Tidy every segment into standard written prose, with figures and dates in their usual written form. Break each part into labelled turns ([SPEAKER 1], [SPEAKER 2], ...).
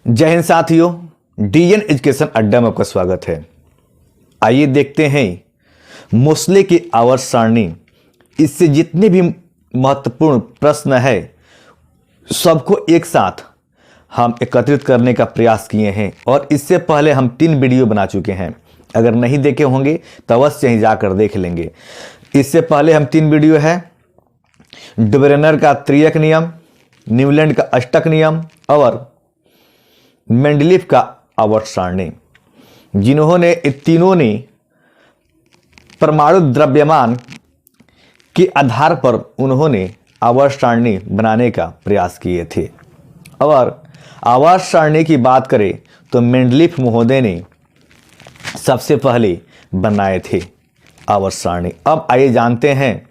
[SPEAKER 1] जय हिंद साथियों, DN education अड्डा में आपका स्वागत है। आइए देखते हैं मोस्ले की आवर्त सारणी। इससे जितने भी महत्वपूर्ण प्रश्न है सबको एक साथ हम एकत्रित करने का प्रयास किए हैं और इससे पहले हम 3 वीडियो बना चुके हैं। अगर नहीं देखे होंगे तो अवश्य ही जाकर देख लेंगे। इससे पहले हम 3 वीडियो है डुबरेनर का त्रियक नियम, न्यूलैंड का अष्टक नियम और मेंडलीफ का आवर्त सारणी, जिन्होंने तीनों ने परमाणु द्रव्यमान के आधार पर उन्होंने आवर्त सारणी बनाने का प्रयास किए थे। और आवर्त सारणी की बात करें तो मेंडलीफ महोदय ने सबसे पहले बनाए थे आवर्त सारणी। अब आइए जानते हैं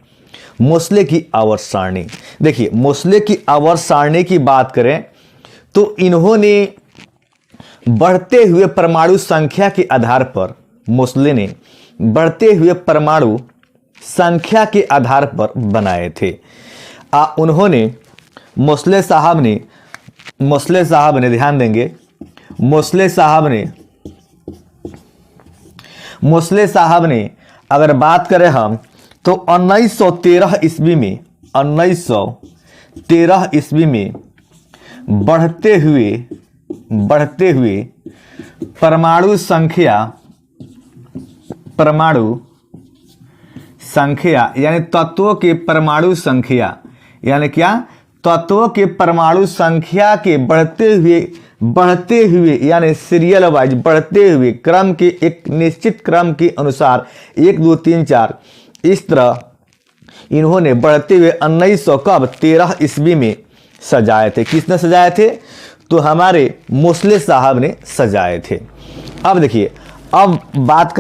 [SPEAKER 1] मोस्ले की आवर्त सारणी। देखिए, मोस्ले की आवर्त सारणी की बात करें तो इन्होंने बढ़ते हुए परमाणु संख्या के आधार पर, मोस्ले ने बढ़ते हुए परमाणु संख्या के आधार पर बनाए थे। उन्होंने मोस्ले साहब ने ध्यान देंगे, मोस्ले साहब ने अगर बात करें हम तो 1913 ईस्वी में बढ़ते हुए परमाणु संख्या यानी तत्वों के परमाणु संख्या, यानी क्या, तत्वों के परमाणु संख्या के बढ़ते हुए यानी सीरियल वाइज बढ़ते हुए क्रम के एक निश्चित क्रम के अनुसार 1 2 3 4 इस तरह इन्होंने बढ़ते हुए 1913 ईस्वी में सजाए थे। किसने सजाए थे? तो हमारे मोस्ले साहब ने सजाए थे। अब देखिए, अब बात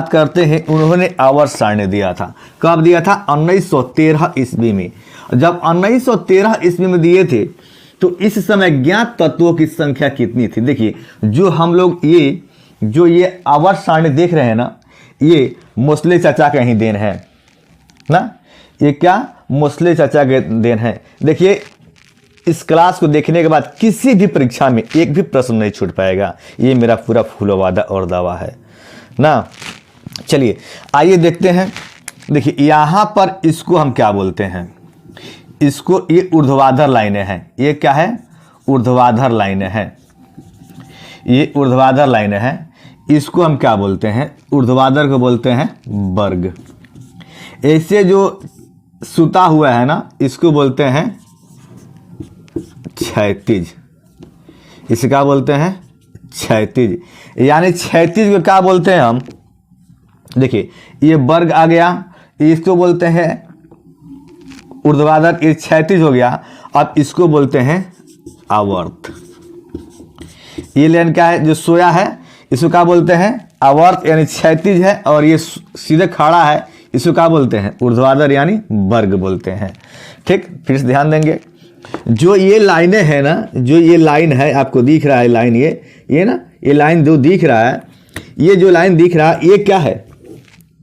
[SPEAKER 1] करते हैं उन्होंने आवर्त सारणी दिया था। कब दिया था? 1913 ईस्वी में। जब 1913 ईस्वी में दिए थे तो इस समय ज्ञात तत्वों की संख्या कितनी थी? देखिए, जो हम लोग ये आवर्त सारणी देख रहे हैं ना, ये मोस्ले चाचा का ही देन है ना। ये क्या? मोस्ले चाचा के देन है। देखिए, इस क्लास को देखने के बाद किसी भी परीक्षा में एक भी प्रश्न नहीं छूट पाएगा। ये मेरा पूरा फूल वादा और दावा है ना। चलिए आइए देखते हैं। देखिए, यहाँ पर इसको हम क्या बोलते हैं? इसको, ये ऊर्ध्वाधर लाइनें हैं। ये क्या है? ऊर्ध्वाधर लाइनें हैं। ये ऊर्ध्वाधर लाइनें हैं। इसको हम क्या बोलते हैं? ऊर्ध्वाधर को बोलते हैं वर्ग। ऐसे जो सुता हुआ है ना, इसको बोलते हैं क्षैतिज। इसे क्या बोलते हैं? क्षैतिज। यानी क्षैतिज को क्या बोलते हैं हम? देखिए, ये वर्ग आ गया, इसको बोलते हैं ऊर्ध्वाधर, ये क्षैतिज हो गया। अब इसको बोलते हैं आवर्त। ये लाइन क्या है? जो सोया है इसको क्या बोलते हैं? आवर्त, यानी क्षैतिज है। और ये सीधे खड़ा है, इसको क्या बोलते हैं? ऊर्ध्वाधर यानी वर्ग बोलते हैं। ठीक, फिर से ध्यान देंगे। जो ये लाइनें हैं ना, जो ये लाइन है, आपको दिख रहा है लाइन, ये ना, ये लाइन जो दिख रहा है, ये जो लाइन दिख रहा है, ये क्या है?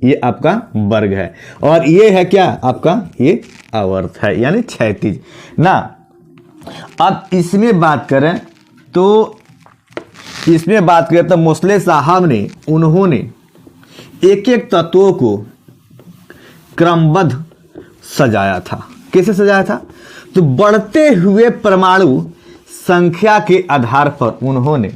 [SPEAKER 1] ये आपका वर्ग है। और ये है क्या? आपका ये आवर्त है, यानी क्षैतिज ना। अब इसमें बात करें तो मोस्ले साहब ने, उन्होंने एक एक तत्वों को क्रमबद्ध सजाया था। कैसे सजाया था? तो बढ़ते हुए परमाणु संख्या के आधार पर उन्होंने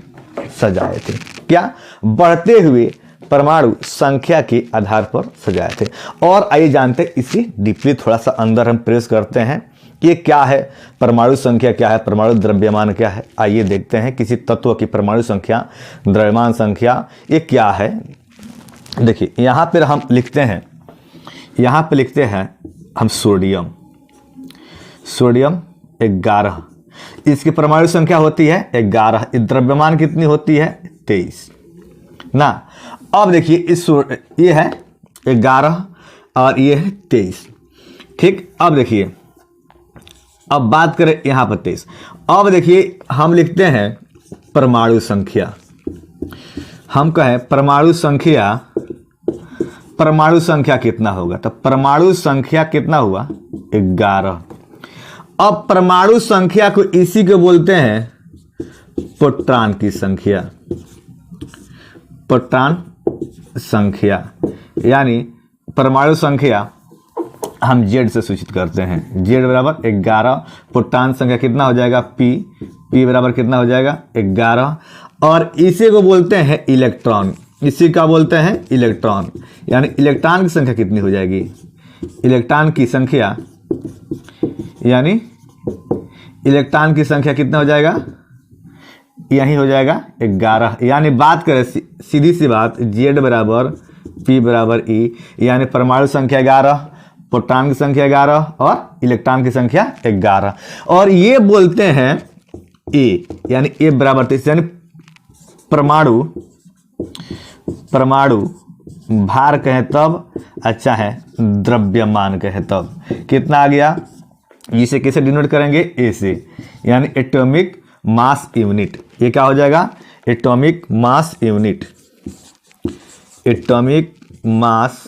[SPEAKER 1] सजाए थे। क्या? बढ़ते हुए परमाणु संख्या के आधार पर सजाए थे। और आइए जानते हैं इसी डीपली, थोड़ा सा अंदर हम प्रेस करते हैं। ये क्या है? परमाणु संख्या क्या है? परमाणु द्रव्यमान क्या है? आइए देखते हैं किसी तत्व की परमाणु संख्या, द्रव्यमान संख्या, ये क्या है। देखिए, यहाँ पर हम लिखते हैं, हम सोडियम 11। इसकी परमाणु संख्या होती है 11। द्रव्यमान कितनी होती है? 23 ना। अब देखिए, ये है 11 और ये है 23। ठीक, अब देखिए, अब बात करें यहाँ पर 23। अब देखिए, हम लिखते हैं परमाणु संख्या। हम कहें परमाणु संख्या कितना होगा? तो परमाणु संख्या कितना हुआ? 11। अब परमाणु संख्या को इसी को बोलते हैं प्रोटॉन की संख्या। प्रोटॉन संख्या यानी परमाणु संख्या हम जेड से सूचित करते हैं। जेड बराबर 11। प्रोटॉन संख्या कितना हो जाएगा पी। पी बराबर कितना हो जाएगा 11। और इसी को बोलते हैं इलेक्ट्रॉन। इसी का बोलते हैं इलेक्ट्रॉन। यानी इलेक्ट्रॉन की संख्या कितनी हो जाएगी, इलेक्ट्रॉन की संख्या यानी इलेक्ट्रॉन की संख्या कितना हो जाएगा, यही हो जाएगा 11। यानी बात करें सीधी सी बात, जेड बराबर पी बराबर ई, यानी परमाणु संख्या 11, प्रोटॉन की संख्या 11 और इलेक्ट्रॉन की संख्या 11। और ये बोलते हैं ए, यानी ए बराबर 23, यानी परमाणु भार कहें तब, अच्छा है द्रव्यमान कहें तब। कितना आ गया, इसे कैसे डिनोट करेंगे, ए से, यानी एटॉमिक मास यूनिट। ये क्या हो जाएगा, atomic mass unit. Atomic mass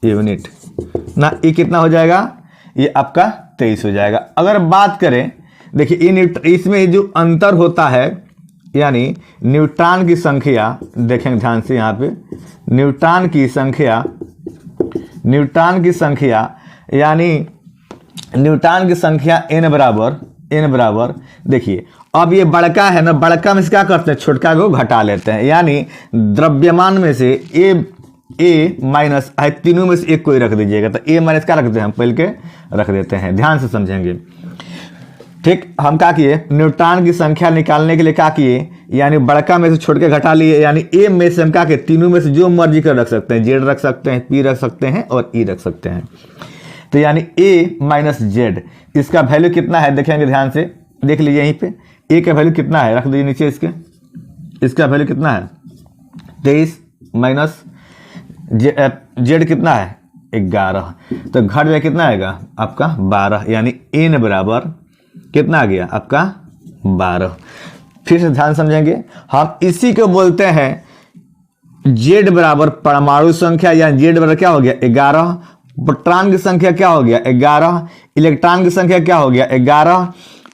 [SPEAKER 1] unit ना, ये कितना हो जाएगा, ये आपका 23 हो जाएगा। अगर बात करें, देखिए इसमें जो अंतर होता है, यानी न्यूट्रॉन की संख्या, देखेंगे ध्यान से यहाँ पे, न्यूट्रॉन की संख्या यानी न्यूट्रॉन की संख्या n बराबर देखिए, अब ये बड़का है ना, बड़का में से क्या करते हैं, छोटका को घटा लेते हैं। यानी द्रव्यमान में से ए माइनस है, तीनों में से एक कोई रख दीजिएगा, तो ए माइनस क्या रखते हैं, हम पहले के रख देते हैं। ध्यान से समझेंगे, ठीक। हम क्या किए, न्यूट्रॉन की संख्या निकालने के लिए क्या किए, यानी बड़का में से छोड़ के घटा लिए, यानी ए में से हम क्या किए, तीनों में से जो मर्जी कर रख सकते हैं, जेड रख सकते हैं, पी रख सकते हैं और ई रख सकते हैं। तो यानी ए माइनस जेड, इसका वैल्यू कितना है, देखेंगे ध्यान से, देख लीजिए यहीं पे ए का वैल्यू कितना है, रख दीजिए नीचे इसका वैल्यू कितना है 23 माइनस जेड कितना है 11, तो घट जाए कितना आएगा आपका 12, यानी एन बराबर कितना आ गया आपका 12। फिर से ध्यान समझेंगे, हम इसी को बोलते हैं जेड बराबर परमाणु संख्या, या जेड बराबर क्या हो गया 11, प्रोटॉन की संख्या क्या हो गया 11, इलेक्ट्रॉन की संख्या क्या हो गया 11,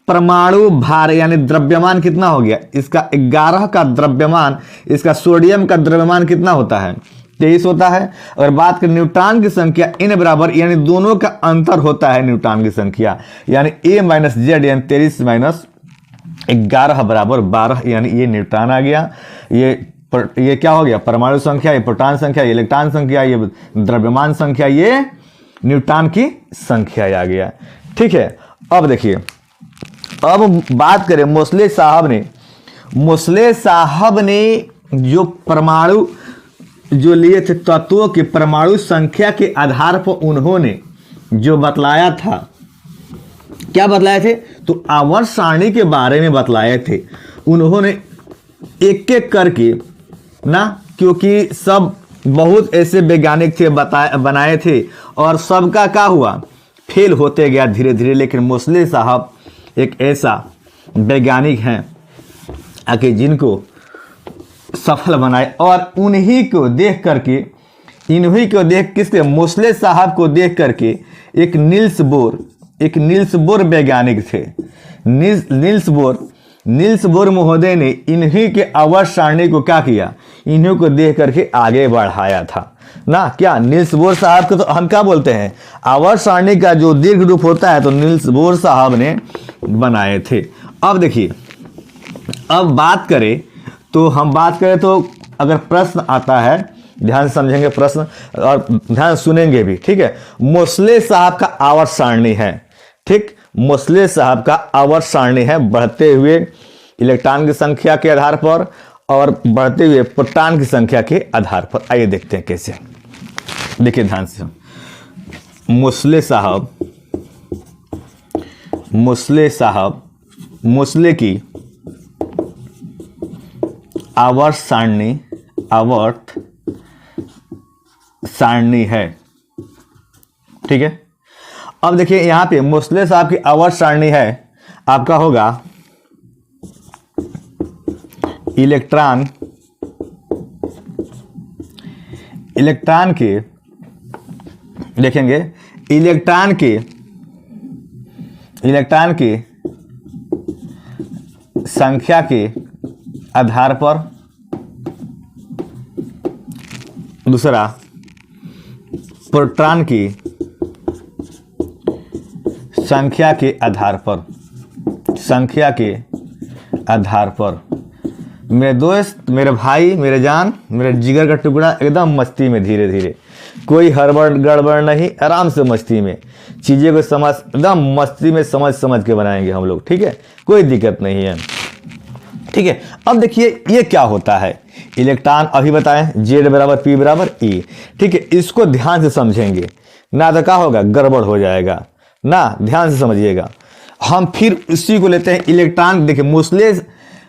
[SPEAKER 1] परमाणु भार यानी द्रव्यमान कितना हो गया, इसका 11 का द्रव्यमान, इसका सोडियम का द्रव्यमान कितना होता है 23 होता है। और बात करें न्यूट्रॉन की संख्या n बराबर, यानी दोनों का अंतर होता है न्यूट्रॉन की संख्या, यानी a माइनस जेड यानी 23 माइनस 11 बराबर 12, यानी ये न्यूट्रॉन आ गया। ये क्या हो गया, परमाणु संख्या, ये प्रोटॉन संख्या, ये इलेक्ट्रॉन संख्या, ये द्रव्यमान संख्या, ये न्यूट्रॉन की संख्या आ गया। ठीक है, अब देखिए, अब बात करें मोसले साहब ने जो परमाणु जो लिए थे तत्वों के परमाणु संख्या के आधार पर उन्होंने जो बतलाया था, क्या बतलाए थे, तो आवर्त सारणी के बारे में बतलाए थे उन्होंने, एक एक करके ना, क्योंकि सब बहुत ऐसे वैज्ञानिक थे बनाए थे और सबका क्या हुआ, फेल होते गया धीरे धीरे। लेकिन मोसले साहब एक ऐसा वैज्ञानिक हैं आके जिनको सफल बनाए, और उन्हीं को देख करके, किसके, मोसले साहब को देख करके एक नील्स बोर वैज्ञानिक थे, नील्स बोर महोदय ने इन्हीं के आवर्त सारणी को क्या किया, इन्हीं को देख करके आगे बढ़ाया था ना। क्या नील्स बोर साहब को तो हम क्या बोलते हैं, आवर्त सारणी का जो दीर्घ रूप होता है तो नील्स बोर साहब ने बनाए थे। अब देखिए, अब बात करें तो अगर प्रश्न आता है, ध्यान से समझेंगे प्रश्न और ध्यान सुनेंगे भी, ठीक है। मोसले साहब का आवर्त सारणी है, ठीक, मोसले साहब का आवर्त सारणी है, बढ़ते हुए इलेक्ट्रॉन की संख्या के आधार पर और बढ़ते हुए प्रोटॉन की संख्या के आधार पर। आइए देखते हैं कैसे, देखिए ध्यान से, मोसले की आवर्त सारणी है, ठीक है। अब देखिए यहां पे मोसले साहब की आवर्त सारणी है, आपका होगा इलेक्ट्रॉन के, देखेंगे इलेक्ट्रॉन के इलेक्ट्रॉन की संख्या के आधार पर, दूसरा प्रोटॉन की संख्या के आधार पर, संख्या के आधार पर। मेरे दोस्त, मेरे भाई, मेरे जान, मेरे जिगर का टुकड़ा, एकदम मस्ती में, धीरे धीरे, कोई हड़बड़ गड़बड़ नहीं, आराम से मस्ती में चीज़ें को समझ, एकदम मस्ती में समझ समझ के बनाएंगे हम लोग, ठीक है, कोई दिक्कत नहीं है, ठीक है। अब देखिए ये क्या होता है, इलेक्ट्रॉन अभी बताएं Z बराबर P बराबर E, ठीक है, इसको ध्यान से समझेंगे ना तो क्या होगा, गड़बड़ हो जाएगा ना, ध्यान से समझिएगा। हम फिर उसी को लेते हैं इलेक्ट्रॉन। देखिए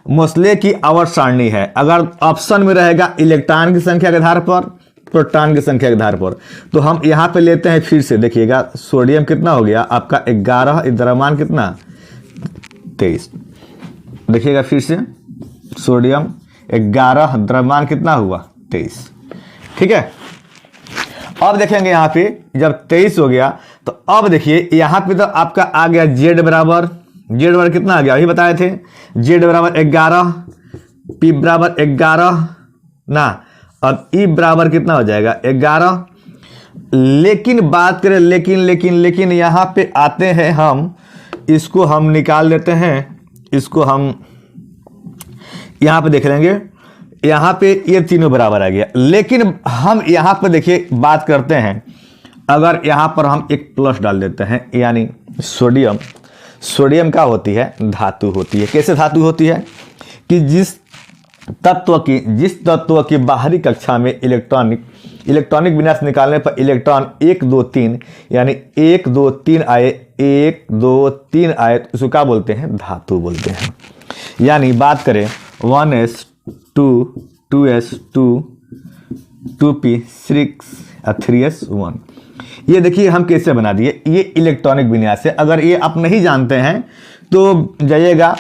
[SPEAKER 1] मोस्ले की आवर्त सारणी है, अगर ऑप्शन में रहेगा इलेक्ट्रॉन की संख्या के आधार पर, प्रोटॉन की संख्या के आधार पर, तो हम यहाँ पे लेते हैं फिर से। देखिएगा सोडियम कितना हो गया आपका 11, द्रव्यमान कितना 23। देखिएगा फिर से सोडियम 11, द्रव्यमान कितना हुआ 23, ठीक है। अब देखेंगे यहाँ पे जब 23 हो गया तो अब देखिए यहाँ पे तो आपका आ गया Z बराबर कितना आ गया, अभी बताए थे, Z बराबर 11, P बराबर 11 ना, अब E बराबर कितना हो जाएगा 11। लेकिन बात करें, लेकिन यहाँ पे आते हैं हम, इसको हम निकाल लेते हैं, इसको हम यहाँ पे देख लेंगे, यहाँ पे ये तीनों बराबर आ गया। लेकिन हम यहाँ पे देखिए बात करते हैं, अगर यहाँ पर हम एक प्लस डाल देते हैं, यानी सोडियम क्या होती है, धातु होती है। कैसे धातु होती है कि जिस तत्व की बाहरी कक्षा में इलेक्ट्रॉनिक विन्यास निकालने पर इलेक्ट्रॉन 1 2 3 यानी 1 2 3 आए, 1 2 3 आए, तो उसको क्या बोलते हैं, धातु बोलते हैं। यानी बात करें 1s2 2s2 2p 6 3s1, ये देखिए हम कैसे बना दिए, ये इलेक्ट्रॉनिक विन्यास है। अगर ये आप नहीं जानते हैं तो जाइएगा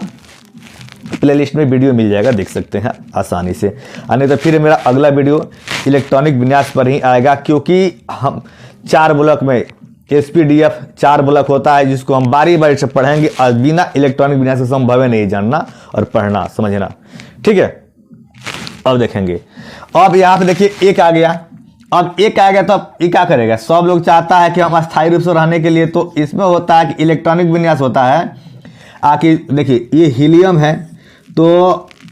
[SPEAKER 1] प्लेलिस्ट में, वीडियो मिल जाएगा, देख सकते हैं आसानी से। नहीं तो फिर मेरा अगला वीडियो इलेक्ट्रॉनिक विन्यास पर ही आएगा, क्योंकि हम 4 ब्लॉक में SPDF 4 ब्लॉक होता है, जिसको हम बारी बारी से पढ़ेंगे और बिना इलेक्ट्रॉनिक विन्यास से संभव है नहीं जानना और पढ़ना समझना, ठीक है। अब देखेंगे, अब यहाँ पे देखिए एक आ गया, अब एक आ गया तो अब ये क्या करेगा, सब लोग चाहता है कि हम अस्थायी रूप से रहने के लिए, तो इसमें होता है कि इलेक्ट्रॉनिक विन्यास होता है आकि देखिए ये हीलियम है तो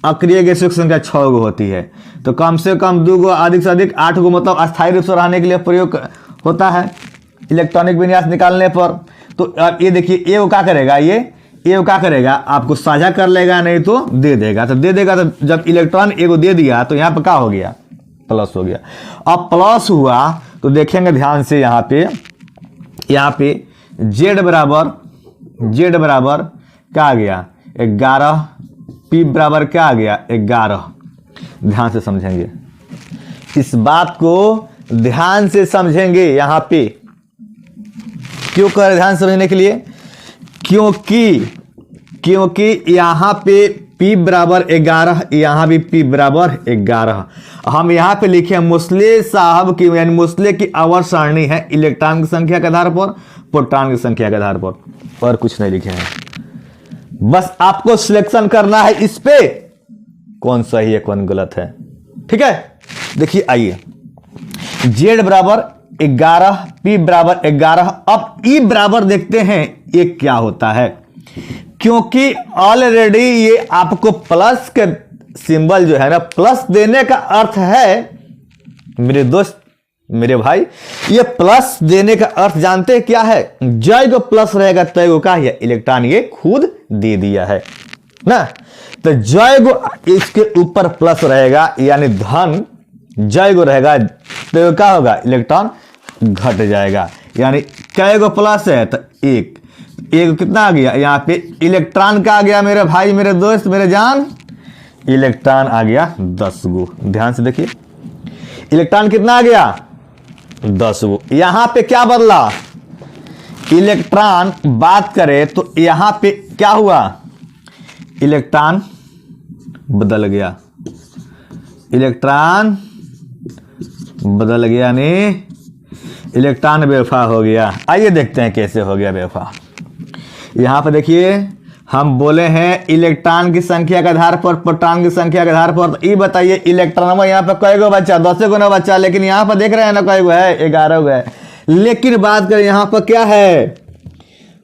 [SPEAKER 1] अक्रिय गैसों की संख्या 6 गो होती है, तो कम से कम 2 गो, अधिक से अधिक 8 गो, मतलब अस्थायी रूप से रहने के लिए प्रयोग होता है इलेक्ट्रॉनिक विन्यास निकालने पर। तो अब ये देखिए ये क्या करेगा, ये क्या करेगा, आपको साझा कर लेगा, नहीं तो दे देगा। तो दे देगा तो जब इलेक्ट्रॉन एगो दे दिया तो यहाँ पर क्या हो गया, प्लस हो गया। अब प्लस हुआ तो देखेंगे ध्यान से, यहाँ पे Z बराबर क्या आ गया 11, P बराबर क्या आ गया 11। ध्यान से समझेंगे, इस बात को ध्यान से समझेंगे। यहाँ पे क्यों कर ध्यान समझने के लिए, क्योंकि यहाँ पे P बराबर 11, यहाँ भी P बराबर 11। हम यहाँ पे लिखे मोस्ले साहब की, यानी मोस्ले की आवर्त सारणी है इलेक्ट्रॉन की संख्या के आधार पर, प्रोटॉन की संख्या के आधार पर, और कुछ नहीं लिखे हैं। बस आपको सिलेक्शन करना है इस पे कौन सही है कौन गलत है, ठीक है। देखिए आइए, Z बराबर 11, P बराबर 11। अब E बराबर देखते हैं ये क्या होता है, क्योंकि ऑलरेडी ये आपको प्लस के सिंबल जो है ना, प्लस देने का अर्थ है मेरे दोस्त मेरे भाई, ये प्लस देने का अर्थ जानते हैं क्या है, जय को प्लस रहेगा तय को क्या है, इलेक्ट्रॉन ये खुद दे दिया है ना, तो जय को इसके ऊपर प्लस रहेगा, यानी धन जय को रहेगा तो क्या होगा, इलेक्ट्रॉन घट जाएगा। यानी कै को प्लस है तो एक कितना आ गया, यहाँ पे इलेक्ट्रॉन का आ गया मेरे भाई मेरे दोस्त मेरे जान, इलेक्ट्रॉन आ गया 10 गो। ध्यान से देखिए, इलेक्ट्रॉन कितना आ गया 10 गो। यहां पे क्या बदला, इलेक्ट्रॉन बात करें तो यहां पे क्या हुआ, इलेक्ट्रॉन बदल गया, इलेक्ट्रॉन बदल गया, नहीं इलेक्ट्रॉन बेवफा हो गया। आइए देखते हैं कैसे हो गया बेवफा। यहाँ पर देखिए हम बोले हैं इलेक्ट्रॉन की संख्या के आधार पर, प्रोटॉन की संख्या के आधार पर। तो ये बताइए इलेक्ट्रॉन में यहाँ पर कई गो बच्चा, 10 गो ना बच्चा, लेकिन यहाँ पर देख रहे हैं ना कई गो है, 11 गो है। लेकिन बात करें यहाँ पर क्या है,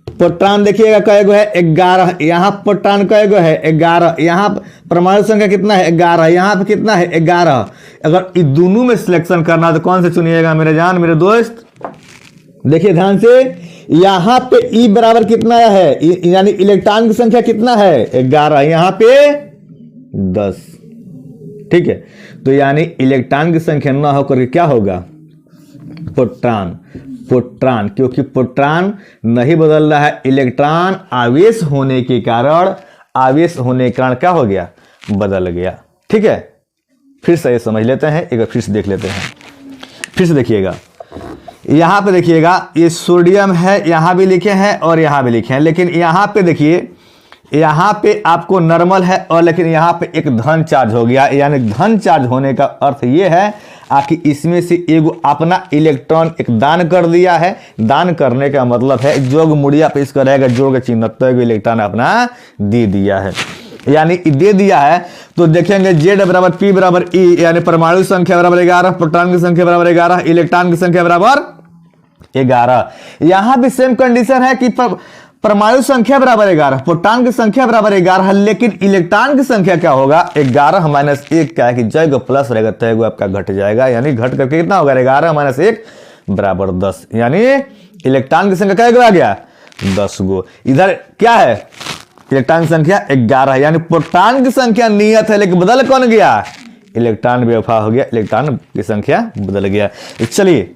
[SPEAKER 1] प्रोटॉन देखिएगा कई गो है, 11। यहाँ प्रोटॉन कई गो है, 11। यहाँ परमाणु संख्या कितना है, 11। यहाँ पे कितना है, 11। अगर इन दोनों में सिलेक्शन करना तो कौन से चुनिएगा मेरे जान मेरे दोस्त? देखिए ध्यान से, यहाँ पे ई बराबर कितना है, यानी इलेक्ट्रॉन की संख्या कितना है, 11। यहाँ पे 10। ठीक है, तो यानी इलेक्ट्रॉन की संख्या न होकर के क्या होगा, प्रोटॉन। प्रोटॉन, क्योंकि प्रोटॉन नहीं बदल रहा है, इलेक्ट्रॉन आवेश होने के कारण, आवेश होने के कारण क्या हो गया, बदल गया। ठीक है, फिर से ये समझ लेते हैं, एक बार फिर से देख लेते हैं। फिर से देखिएगा, यहाँ पे देखिएगा ये सोडियम है, यहाँ भी लिखे हैं और यहाँ भी लिखे हैं, लेकिन यहाँ पे देखिए, यहाँ पे आपको नॉर्मल है और लेकिन यहाँ पे एक धन चार्ज हो गया। यानी धन चार्ज होने का अर्थ ये है कि इसमें से एक अपना इलेक्ट्रॉन एक दान कर दिया है। दान करने का मतलब है जोग मुड़िया पे इसका रहेगा जोड़ का चिन्ह, तो एक इलेक्ट्रॉन अपना दे दिया है, यानी दे दिया है। तो देखेंगे Z बराबर P बराबर E, यानी परमाणु संख्या बराबर 11, प्रोटॉन की संख्या बराबर 11, इलेक्ट्रॉन की संख्या बराबर 11। यहां भी सेम कंडीशन है कि परमाणु संख्या बराबर 11, प्रोटॉन की संख्या बराबर 11, लेकिन इलेक्ट्रॉन की संख्या क्या होगा, 11 माइनस 1 क्या है कि जय को प्लस रहेगा तो आपका घट जाएगा, यानी घट करके कितना होगा, 11 माइनस 1 बराबर 10। यानी इलेक्ट्रॉन की संख्या क्या आ गया, 10 गो। इधर क्या है, इलेक्ट्रॉन की संख्या 11, यानी प्रोटॉन की संख्या नियत है, लेकिन बदल कौन गया, इलेक्ट्रॉन बेवफा हो गया, इलेक्ट्रॉन की संख्या बदल गया। चलिए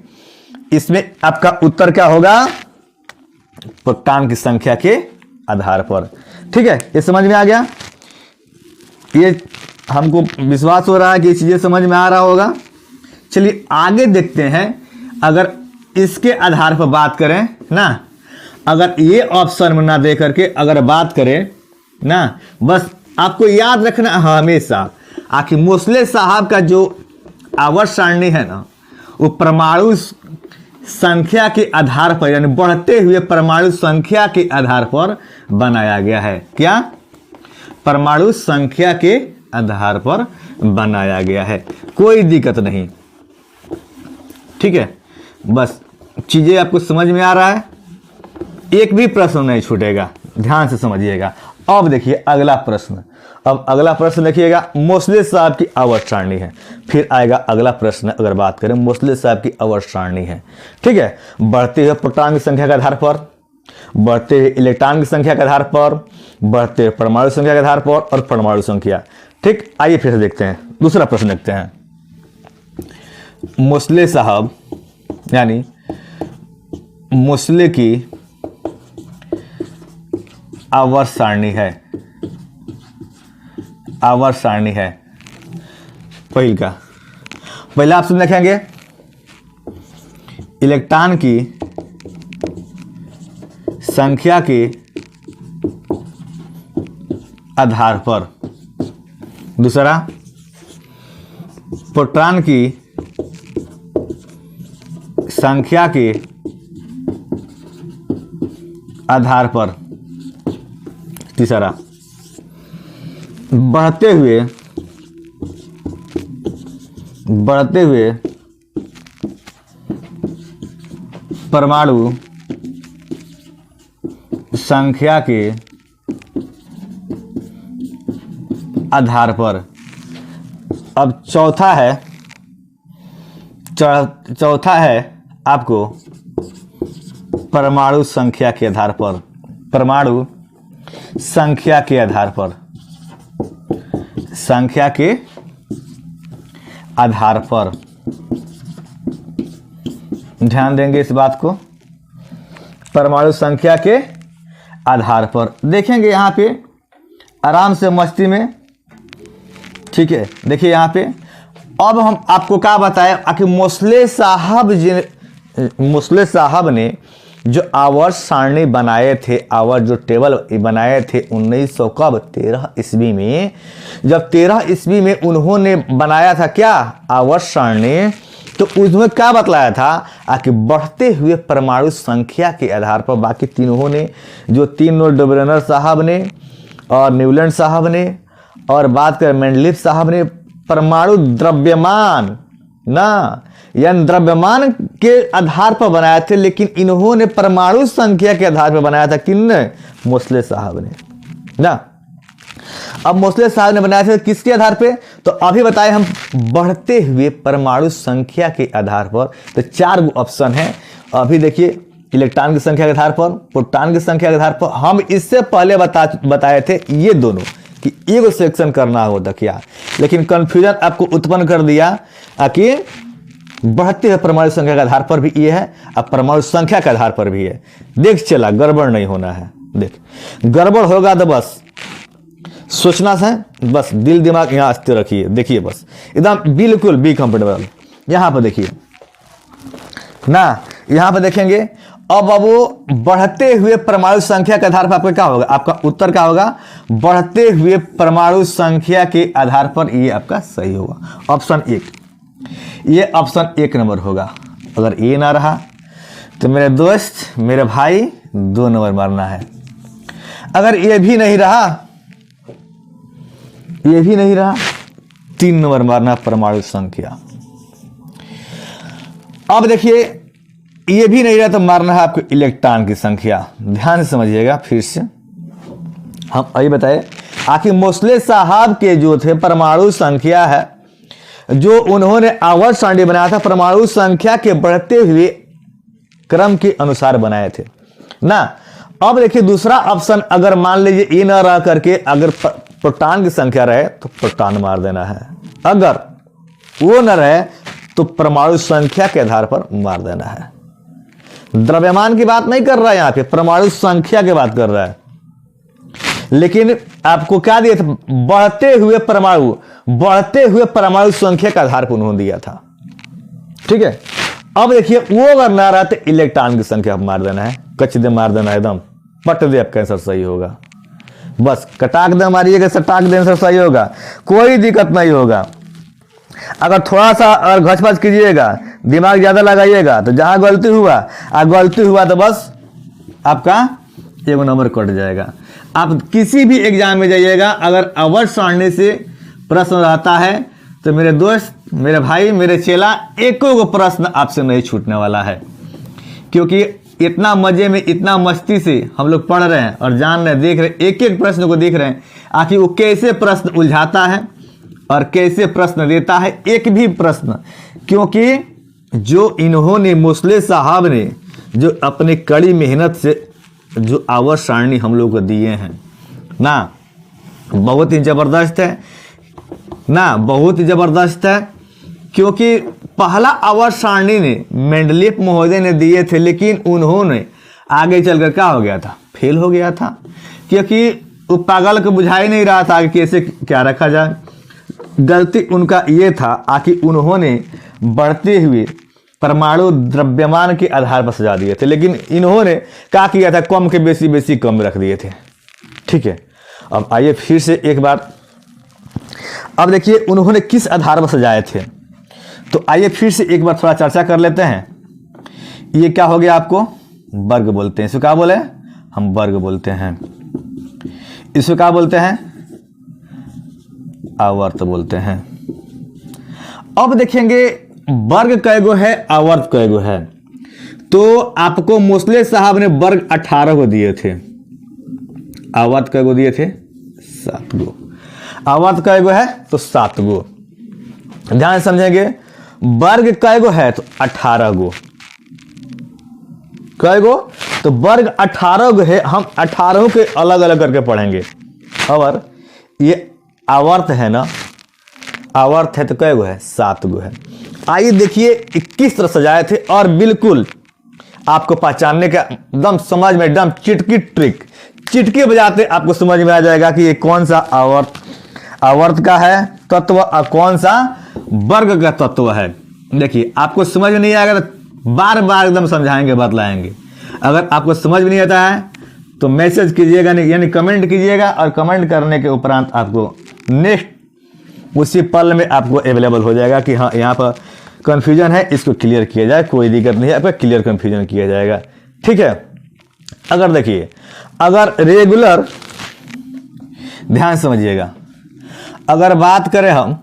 [SPEAKER 1] इसमें आपका उत्तर क्या होगा, प्रोटॉन की संख्या के आधार पर। ठीक है, ये समझ में आ गया, ये हमको विश्वास हो रहा है कि ये चीजें समझ में आ रहा होगा। चलिए आगे देखते हैं, अगर इसके आधार पर बात करें ना, अगर ये ऑप्शन में ना दे करके अगर बात करें ना, बस आपको याद रखना हमेशा आखिर मोस्ले साहब का जो आवर्त सारणी है ना, वो परमाणु संख्या के आधार पर, यानी बढ़ते हुए परमाणु संख्या के आधार पर बनाया गया है। क्या, परमाणु संख्या के आधार पर बनाया गया है, कोई दिक्कत नहीं। ठीक है, बस चीजें आपको समझ में आ रहा है, एक भी प्रश्न नहीं छूटेगा, ध्यान से समझिएगा। अब देखिए अगला प्रश्न, अब अगला प्रश्न देखिएगा, मोस्ले साहब की आवर्त सारणी है। फिर आएगा अगला प्रश्न, अगर बात करें मोस्ले साहब की आवर्त सारणी है। ठीक है, बढ़ते हुए प्रोटॉन की संख्या के आधार पर, बढ़ते हुए इलेक्ट्रॉन की संख्या के आधार पर, बढ़ते हुए परमाणु संख्या के आधार पर और परमाणु संख्या। ठीक, आइए फिर से देखते हैं, दूसरा प्रश्न देखते हैं। मोस्ले साहब यानी मोस्ले की आवर्त सारणी है, आवर्त सारणी है। पहला ऑप्शन देखेंगे, इलेक्ट्रॉन की संख्या के आधार पर, दूसरा प्रोटॉन की संख्या के आधार पर, तीसरा बढ़ते हुए परमाणु संख्या के आधार पर। अब चौथा है आपको परमाणु संख्या के आधार पर, परमाणु संख्या के आधार पर, संख्या के आधार पर ध्यान देंगे इस बात को, परमाणु संख्या के आधार पर देखेंगे यहाँ पे आराम से मस्ती में। ठीक है, देखिए यहाँ पे अब हम आपको क्या बताएं, आखिर मोस्ले साहब ने जो आवर्त सारणी बनाए थे, आवर्त जो टेबल बनाए थे 13 ईस्वी में, जब 13 ईस्वी में उन्होंने बनाया था क्या, आवर्त सारणी, तो उसमें क्या बतलाया था कि बढ़ते हुए परमाणु संख्या के आधार पर बाकी तीनों ने, जो तीन डोबरेनर साहब ने और न्यूलैंड साहब ने और बात करें मेंडलीफ साहब ने, परमाणु द्रव्यमान ना यानी द्रव्यमान के आधार पर बनाया थे, लेकिन इन्होंने परमाणु संख्या के आधार पर बनाया था। किनने? मोसले साहब ने ना। अब मोसले साहब ने बनाया था किसके आधार पे? तो अभी बताए हम बढ़ते हुए परमाणु संख्या के आधार पर। तो 4 ऑप्शन है। अभी देखिए, इलेक्ट्रॉन की संख्या के आधार पर, प्रोटॉन की संख्या के आधार पर। हम इससे पहले बताए थे ये दोनों कि एक सेक्शन करना होता क्या, लेकिन कंफ्यूजन आपको उत्पन्न कर दिया कि बढ़ते हुए परमाणु संख्या के आधार पर भी ये है और परमाणु संख्या के आधार पर भी है। देख चला, गड़बड़ नहीं होना है। देख, गड़बड़ होगा तो बस सोचना है, बस दिल दिमाग यहाँ स्थिर रखिए। देखिए बस एकदम बिल्कुल बी कंफर्टेबल। यहाँ पर देखिए ना, यहाँ पर देखेंगे अब वो बढ़ते हुए परमाणु संख्या के आधार पर आपका क्या होगा? आपका उत्तर क्या होगा? बढ़ते हुए परमाणु संख्या के आधार पर ये आपका सही होगा, ऑप्शन 1। ये ऑप्शन 1 नंबर होगा। अगर ये ना रहा तो मेरे दोस्त, मेरे भाई, 2 नंबर मारना है। अगर ये भी नहीं रहा, ये भी नहीं रहा, 3 नंबर मारना परमाणु संख्या। अब देखिए, ये भी नहीं रहा तो मारना है आपको इलेक्ट्रॉन की संख्या। ध्यान से समझिएगा। फिर से हम अभी बताए आखिर मोसले साहब के जो थे परमाणु संख्या है, जो उन्होंने आवर्त सारणी बनाया था, परमाणु संख्या के बढ़ते हुए क्रम के अनुसार बनाए थे ना। अब देखिए दूसरा ऑप्शन, अगर मान लीजिए ये ना रह करके अगर प्रोटॉन की संख्या रहे तो प्रोटॉन मार देना है, अगर वो न रहे तो परमाणु संख्या के आधार पर मार देना है। द्रव्यमान की बात नहीं कर रहा है, यहां पे परमाणु संख्या की बात कर रहा है। लेकिन आपको क्या दिया था? बढ़ते हुए परमाणु संख्या के आधार पर उन्होंने दिया था। ठीक है, अब देखिए वो अगर ना रहा तो इलेक्ट्रॉन की संख्या मार देना है, कच दे मार देना है, एकदम पट दे आपका आंसर सही होगा। बस कटाक दे मारिएगा, सटाक दे आंसर सही होगा, कोई दिक्कत नहीं होगा। अगर थोड़ा सा अगर घचपच कीजिएगा, दिमाग ज्यादा लगाइएगा तो जहां गलती हुआ तो बस आपका 1 नंबर कट जाएगा। आप किसी भी एग्जाम में जाइएगा, अगर आवर्त सारणी से प्रश्न रहता है तो मेरे दोस्त, मेरे भाई, मेरे चेला, एको प्रश्न आपसे नहीं छूटने वाला है। क्योंकि इतना मजे में, इतना मस्ती से हम लोग पढ़ रहे हैं और जान रहे हैं, देख रहे हैं, एक एक प्रश्न को देख रहे हैं आखिर वो कैसे प्रश्न उलझाता है और कैसे प्रश्न देता है, एक भी प्रश्न। क्योंकि जो इन्होंने, मोसले साहब ने जो अपनी कड़ी मेहनत से जो आवर्त सारणी हम लोग को दिए हैं ना, बहुत ही जबरदस्त है ना, बहुत ही जबरदस्त है। क्योंकि पहला आवर्त सारणी ने मेंडलीफ महोदय ने दिए थे, लेकिन उन्होंने आगे चलकर क्या हो गया था? फेल हो गया था। क्योंकि वो पागल को बुझा ही नहीं रहा था कि कैसे क्या रखा जाए। गलती उनका ये था कि उन्होंने बढ़ते हुए परमाणु द्रव्यमान के आधार पर सजा दिए थे, लेकिन इन्होंने क्या किया था? कम के बेसी कम रख दिए थे। ठीक है, अब आइए फिर से एक बार, अब देखिए उन्होंने किस आधार पर सजाए थे, तो आइए फिर से एक बार थोड़ा चर्चा कर लेते हैं। ये क्या हो गया? आपको वर्ग बोलते हैं। इसको क्या बोले? हम वर्ग बोलते हैं। इसको क्या बोलते हैं? आवर्त बोलते हैं। अब देखेंगे वर्ग कैगो है, आवर्त कैगो है। तो आपको मोसले साहब ने वर्ग 18 को दिए थे, आवर्त कैगो दिए थे? 7 गो। आवर्त कैगो है? तो 7 गो। ध्यान समझेंगे, वर्ग कैगो है? तो 18 गो। कैगो? तो वर्ग 18 गो है। हम 18 के अलग अलग करके पढ़ेंगे। और ये आवर्त है ना, आवर्त है तो कैगो है? 7 गो है। आइए देखिए किस तरह सजाए थे, और बिल्कुल आपको पहचानने का एकदम समझ में, एकदम चिटकी बजाते आपको समझ में आ जाएगा कि ये कौन सा आवर्त का है तत्व और कौन सा वर्ग का तत्व है। देखिए आपको समझ में नहीं आएगा तो बार बार एकदम समझाएंगे, बतलाएंगे। अगर आपको समझ में नहीं आता है तो मैसेज कीजिएगा, यानी कमेंट कीजिएगा, और कमेंट करने के उपरांत आपको नेक्स्ट उसी पल में आपको अवेलेबल हो जाएगा कि हाँ यहाँ पर कन्फ्यूजन है इसको क्लियर किया जाए, कोई दिक्कत नहीं है, आपका क्लियर कन्फ्यूजन किया जाएगा। ठीक है, अगर देखिए, अगर रेगुलर, ध्यान समझिएगा, अगर बात करें हम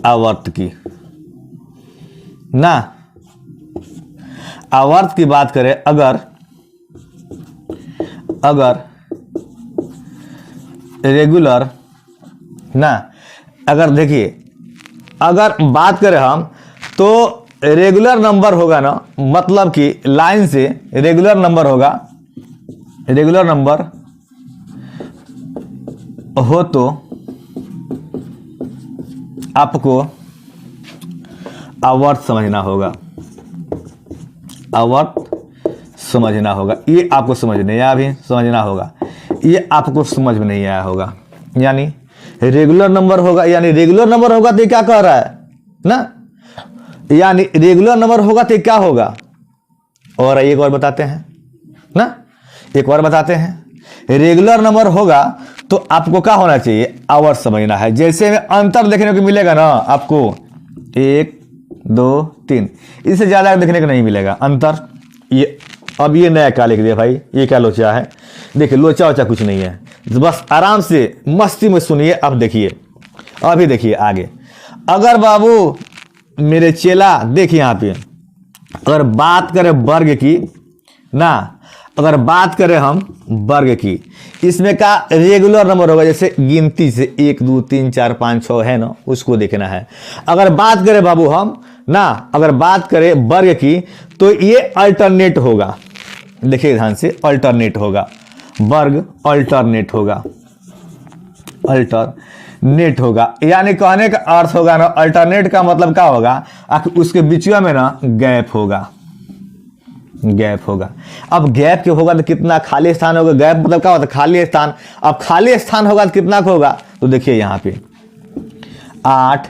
[SPEAKER 1] आवर्त की ना, आवर्त की बात करें, अगर रेगुलर ना, अगर देखिए, अगर बात करें हम तो रेगुलर नंबर होगा ना, मतलब कि लाइन से रेगुलर नंबर होगा, रेगुलर नंबर हो तो आपको आवर्त समझना होगा, आवर्त समझना होगा। ये आपको समझ नहीं आया, अभी समझना होगा, ये आपको समझ में नहीं आया होगा। यानी रेगुलर नंबर होगा, यानी रेगुलर नंबर होगा तो क्या कह रहा है ना, यानी रेगुलर नंबर होगा तो क्या होगा, और एक और बताते हैं ना, एक और बताते हैं, रेगुलर नंबर होगा तो आपको क्या होना चाहिए, आवर्त समझना है। जैसे में अंतर देखने को मिलेगा ना आपको 1 2 3, इससे ज़्यादा देखने को नहीं मिलेगा अंतर। ये अब ये नया क्या लिख दिया भाई, ये क्या लोचा है, देखिए लोचा वोचा कुछ नहीं है, बस आराम से मस्ती में सुनिए। अब देखिए, अभी देखिए आगे, अगर बाबू मेरे चेला देखिए यहाँ पे, अगर बात करें वर्ग की ना, अगर बात करें हम वर्ग की, इसमें का रेगुलर नंबर होगा, जैसे गिनती से 1 2 3 4 5 6 है ना, उसको देखना है। अगर बात करें बाबू हम ना, अगर बात करें वर्ग की तो ये अल्टरनेट होगा, देखिए ध्यान से, अल्टरनेट होगा, वर्ग अल्टरनेट होगा, अल्टरनेट होगा। यानी कहने का अर्थ होगा ना, अल्टरनेट का मतलब क्या होगा, उसके बीच में ना गैप होगा, गैप होगा। अब गैप क्यों होगा तो कितना खाली स्थान होगा, गैप मतलब क्या होता है, खाली स्थान। अब खाली स्थान होगा तो कितना का होगा, तो देखिए यहाँ पे 8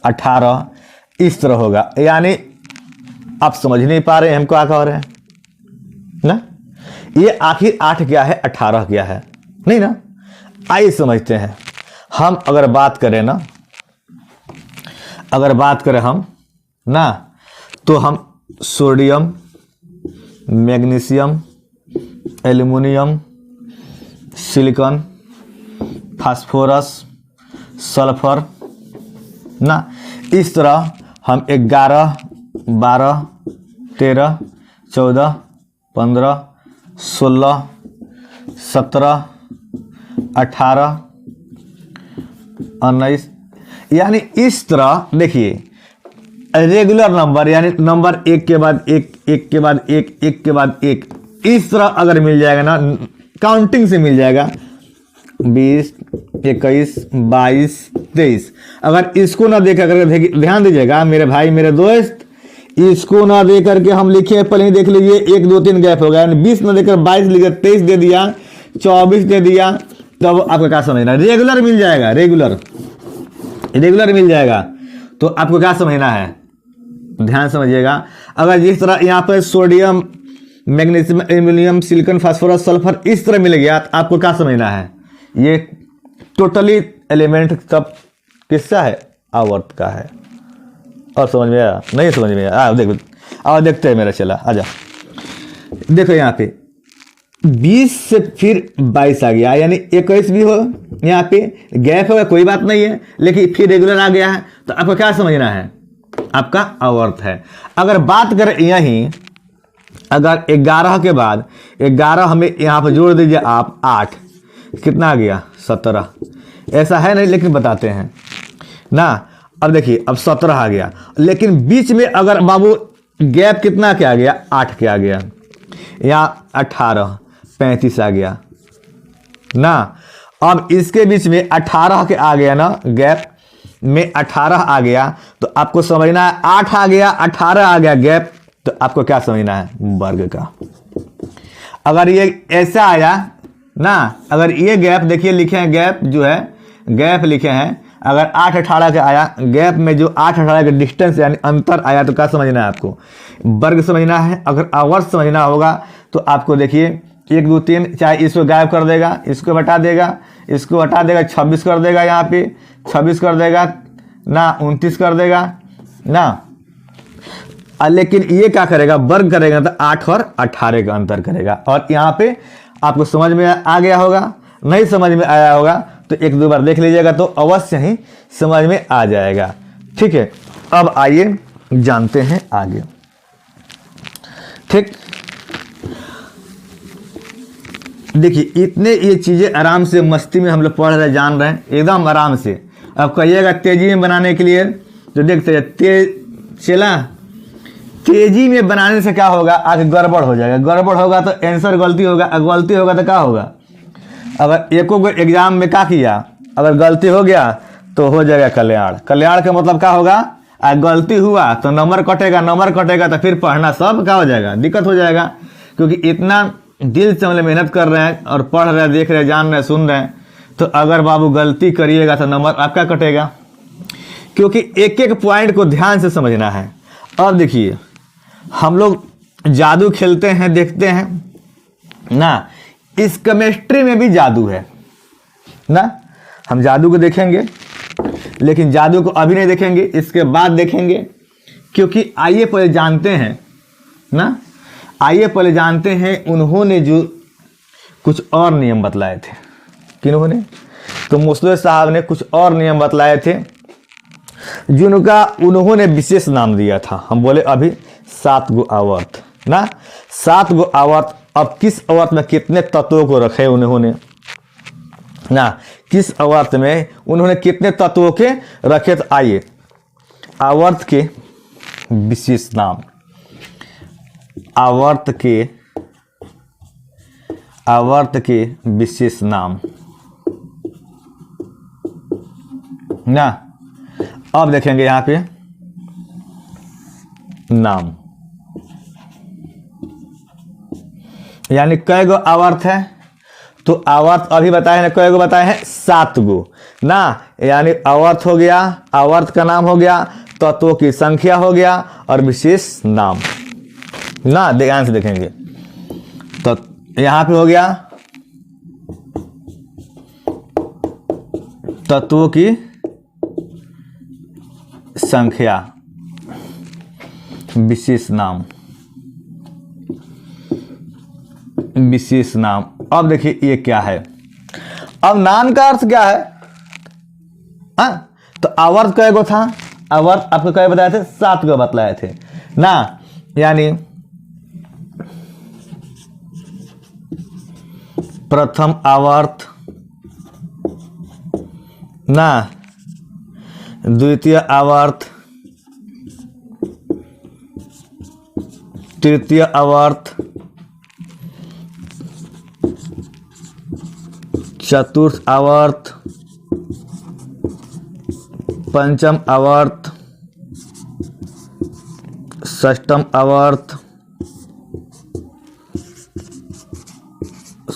[SPEAKER 1] 18 इस तरह होगा। यानी आप समझ नहीं पा रहे हैं हम क्या कह रहे हैं ना, ये आखिर 8 क्या है 18 क्या है, नहीं ना। आइए समझते हैं हम, अगर बात करें ना, अगर बात करें हम ना, तो हम sodium, magnesium, aluminium, silicon, phosphorus, sulphur ना, इस तरह हम 11 12 13 14 15 16 17 18 19, यानी इस तरह देखिए रेगुलर नंबर, यानी नंबर एक के बाद एक, एक के बाद एक, एक के बाद एक, इस तरह अगर मिल जाएगा ना, काउंटिंग से मिल जाएगा 20 21 22 23। अगर इसको ना देखा करके, ध्यान दीजिएगा मेरे भाई मेरे दोस्त, इसको ना दे करके हम लिखे, पहले ही देख लीजिए 1 2 3 गैप हो गया, 20 ना देकर 22 लिखे, 23 दे दिया, 24 दे दिया, तब आपको क्या समझना, रेगुलर मिल जाएगा, रेगुलर रेगुलर मिल जाएगा। तो आपको क्या समझना है, ध्यान समझिएगा। अगर जिस तरह यहाँ पर sodium, magnesium, aluminium, silicon, phosphorus, sulphur इस तरह मिल गया, तो आपको क्या समझना है, ये टोटली एलिमेंट सब किसका है, आवर्त का है। और समझ में आया, नहीं समझ में आया, देखो और देखते हैं मेरा चला, आजा देखो यहाँ पे 20 से फिर 22 आ गया, यानी 21 भी हो, यहाँ पे गैप होगा कोई बात नहीं है, लेकिन फिर रेगुलर आ गया है, तो आपको क्या समझना है, आपका आवर्त है। अगर बात करें यहीं, अगर 11 के बाद 11 हमें यहाँ पर जोड़ दीजिए आप 8, कितना आ गया 17, ऐसा है नहीं लेकिन बताते हैं ना। अब देखिए अब 17 आ गया, लेकिन बीच में अगर बाबू गैप कितना क्या आ गया, 8 के आ गया, यहाँ 18 35 आ गया ना। अब इसके बीच में 18 के आ गया ना, गैप में 18 आ गया, तो आपको समझना है 8 आ गया 18 आ गया गैप, तो आपको क्या समझना है, वर्ग का। अगर ये ऐसा आया ना, अगर ये गैप देखिए लिखे हैं, गैप जो है गैप लिखे हैं, अगर 8 18 का आया, गैप में जो 8 18 का डिस्टेंस यानी अंतर आया, तो क्या समझना है, आपको वर्ग समझना है। अगर आवर्त समझना होगा तो आपको देखिए 1 2 3, चाहे इसको गायब कर देगा, इसको हटा देगा, इसको हटा देगा, 26 कर देगा, यहाँ पे 26 कर देगा ना, 29 कर देगा, ना। लेकिन ये क्या करेगा, वर्ग करेगा तो 8 और 18 का अंतर करेगा। और यहाँ पे आपको समझ में आ गया होगा, नहीं समझ में आया होगा तो एक दो बार देख लीजिएगा तो अवश्य ही समझ में आ जाएगा। ठीक है, अब आइए जानते हैं आगे। ठीक, देखिए इतने ये चीजें आराम से मस्ती में हम लोग पढ़ रहे, जान रहे हैं एकदम आराम से। अब कहिएगा तेजी में बनाने के लिए तो देखते हैं चला तेजी में बनाने से क्या होगा, आगे गड़बड़ हो जाएगा, गड़बड़ होगा तो आंसर गलती होगा, गलती होगा तो क्या होगा, अगर एको को एग्जाम में क्या किया, अगर गलती हो गया तो हो जाएगा कल्याण। कल्याण का मतलब क्या होगा, गलती हुआ तो नंबर कटेगा, नंबर कटेगा तो फिर पढ़ना सब क्या हो जाएगा, दिक्कत हो जाएगा। क्योंकि इतना दिल से हम मेहनत कर रहे हैं और पढ़ रहे हैं, देख रहे हैं, जान रहे हैं, सुन रहे हैं, तो अगर बाबू गलती करिएगा तो नंबर आपका कटेगा। क्योंकि एक एक पॉइंट को ध्यान से समझना है। अब देखिए हम लोग जादू खेलते हैं, देखते हैं ना, इस केमिस्ट्री में भी जादू है ना। हम जादू को देखेंगे लेकिन जादू को अभी नहीं देखेंगे, इसके बाद देखेंगे। क्योंकि आइए पहले जानते हैं ना, आइए पहले जानते हैं उन्होंने जो कुछ और नियम बतलाए थे। किन्होंने, तो मुस्लिम साहब ने कुछ और नियम बतलाए थे जिनका उन्होंने विशेष नाम दिया था। हम बोले अभी 7 गो आवर्त ना, 7 गो आवर्त। अब किस आवर्त में कितने तत्वों को रखे उन्होंने ना, किस आवर्त में उन्होंने कितने तत्वों के रखे, तो आइए आवर्त के विशेष नाम, आवर्त के विशेष नाम ना। अब देखेंगे यहां पे नाम, यानी कई गो आवर्त है, तो आवर्त अभी बताए हैं, कई गो बताए हैं, 7 गो ना। यानी आवर्त हो गया, आवर्त का नाम हो गया, तत्वों की संख्या हो गया और विशेष नाम ना। ध्यान से देखेंगे तो यहां पे हो गया तत्वों की संख्या, विशेष नाम, विशेष नाम। अब देखिए ये क्या है, अब नाम का अर्थ क्या है, हाँ तो आवर्त कई गो था, आवर्त आपको कई बताए थे, 7 गो बतलाए थे ना। यानी प्रथम आवर्त ना, द्वितीय आवर्त, तृतीय आवर्त, चतुर्थ आवर्त, पंचम आवर्त, षष्ठम आवर्त,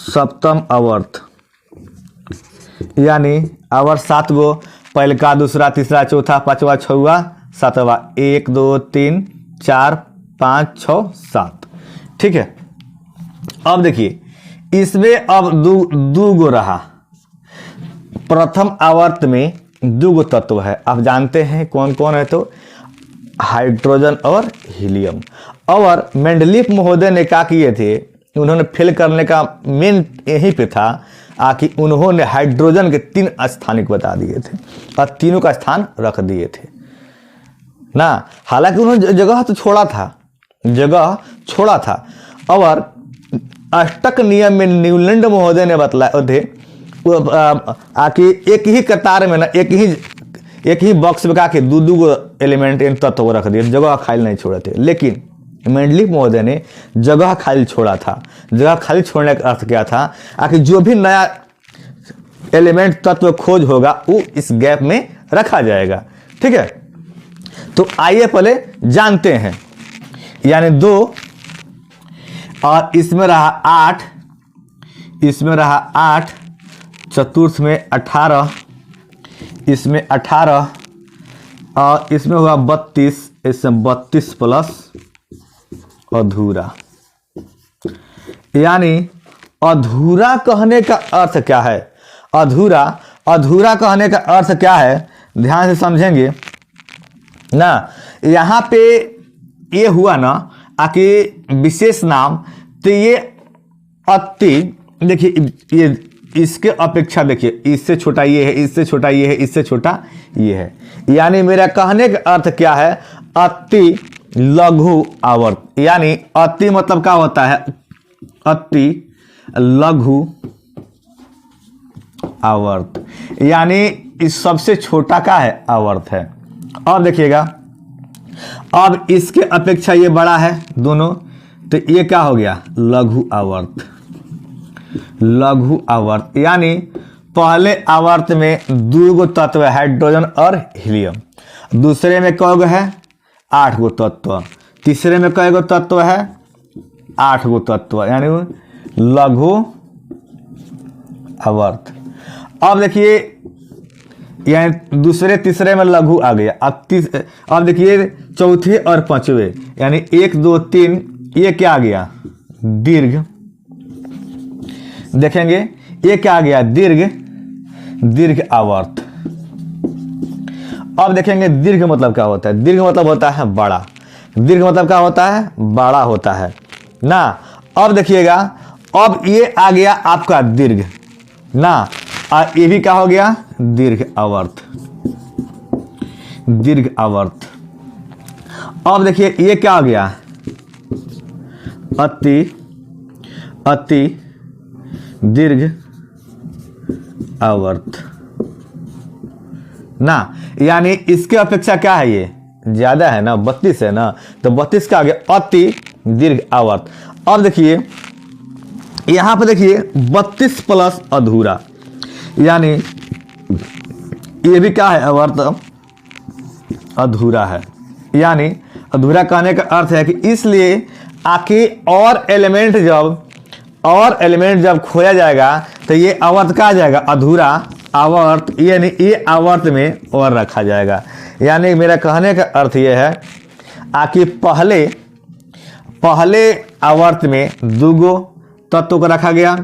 [SPEAKER 1] सप्तम आवर्त। यानी आवर्त 7 गो, पहले का, दूसरा, तीसरा, चौथा, पांचवा, छठवा, सातवां, 1 2 3 4 5 6 7। ठीक है, अब देखिए इसमें अब दो गो रहा। प्रथम आवर्त में 2 गो तत्व है, आप जानते हैं कौन कौन है, तो हाइड्रोजन और हीलियम। और मेंडलीफ महोदय ने क्या किए थे, उन्होंने फेल करने का मेन यहीं पे था कि उन्होंने हाइड्रोजन के 3 स्थानिक बता दिए थे और तीनों का स्थान रख दिए थे ना। हालांकि उन्होंने जगह तो छोड़ा था, जगह छोड़ा था। और अष्टक नियम में न्यूलैंड महोदय ने बतलाए थे कि एक ही कतार में ना, एक ही बॉक्स में के 2 गो एलिमेंट इन तत्व रख दिए, जगह खाली नहीं छोड़े थे। लेकिन मेंडलीफ महोदय ने जगह खाली छोड़ा था। जगह खाली छोड़ने का अर्थ क्या था कि जो भी नया एलिमेंट तत्व खोज होगा वो इस गैप में रखा जाएगा। ठीक है, तो आइए पहले जानते हैं। यानी 2 और इसमें रहा 8, इसमें रहा 8, चतुर्थ में 18, इसमें 18 और इसमें हुआ 32, इसमें 32 प्लस अधूरा। यानी अधूरा कहने का अर्थ क्या है, अधूरा कहने का अर्थ क्या है, ध्यान से समझेंगे। ना। यहाँ पे ये हुआ ना आकि विशेष नाम, तो ये अति, देखिए ये इसके अपेक्षा, देखिए इससे छोटा ये है, इससे छोटा ये है, इससे छोटा ये है। यानी मेरा कहने का अर्थ क्या है, अति लघु आवर्त। यानी अति मतलब क्या होता है, अति लघु आवर्त, यानी इस सबसे छोटा का है आवर्त है। अब देखिएगा, अब इसके अपेक्षा ये बड़ा है दोनों, तो ये क्या हो गया, लघु आवर्त। लघु आवर्त यानी पहले आवर्त में 2 गो तत्व है, हाइड्रोजन और हीलियम। दूसरे में कै गो है, 8 गो तत्व। तीसरे में कै गो तत्व है, 8 गो तत्व, यानी लघु आवर्त। अब देखिए यानी दूसरे तीसरे में लघु आ गया। अब देखिए चौथे और पांचवे, यानी 1 2 3, ये क्या आ गया, दीर्घ। देखेंगे ये क्या आ गया, दीर्घ आवर्त। अब देखेंगे दीर्घ मतलब क्या होता है, दीर्घ मतलब होता है बड़ा। दीर्घ मतलब क्या होता है, बड़ा होता है ना। अब देखिएगा, अब ये आ गया आपका दीर्घ ना, और ये भी क्या हो गया, दीर्घ आवर्त। दीर्घ आवर्त। अब देखिए ये क्या हो गया, अति दीर्घ आवर्त ना। यानी इसके अपेक्षा क्या है, ये ज्यादा है ना, 32 है ना, तो 32 का आ गया अति दीर्घ आवर्त। अब देखिए यहां पर देखिए 32 प्लस अधूरा, यानी ये भी क्या है, आवर्त अधूरा है। यानी अधूरा कहने का अर्थ है कि इसलिए आखिर और एलिमेंट जब खोया जाएगा तो ये आवर्त का आ जाएगा, अधूरा आवर्त, यानी ये आवर्त में और रखा जाएगा। यानी मेरा कहने का अर्थ ये है आखिर पहले आवर्त में 2 गो तत्व को रखा गया,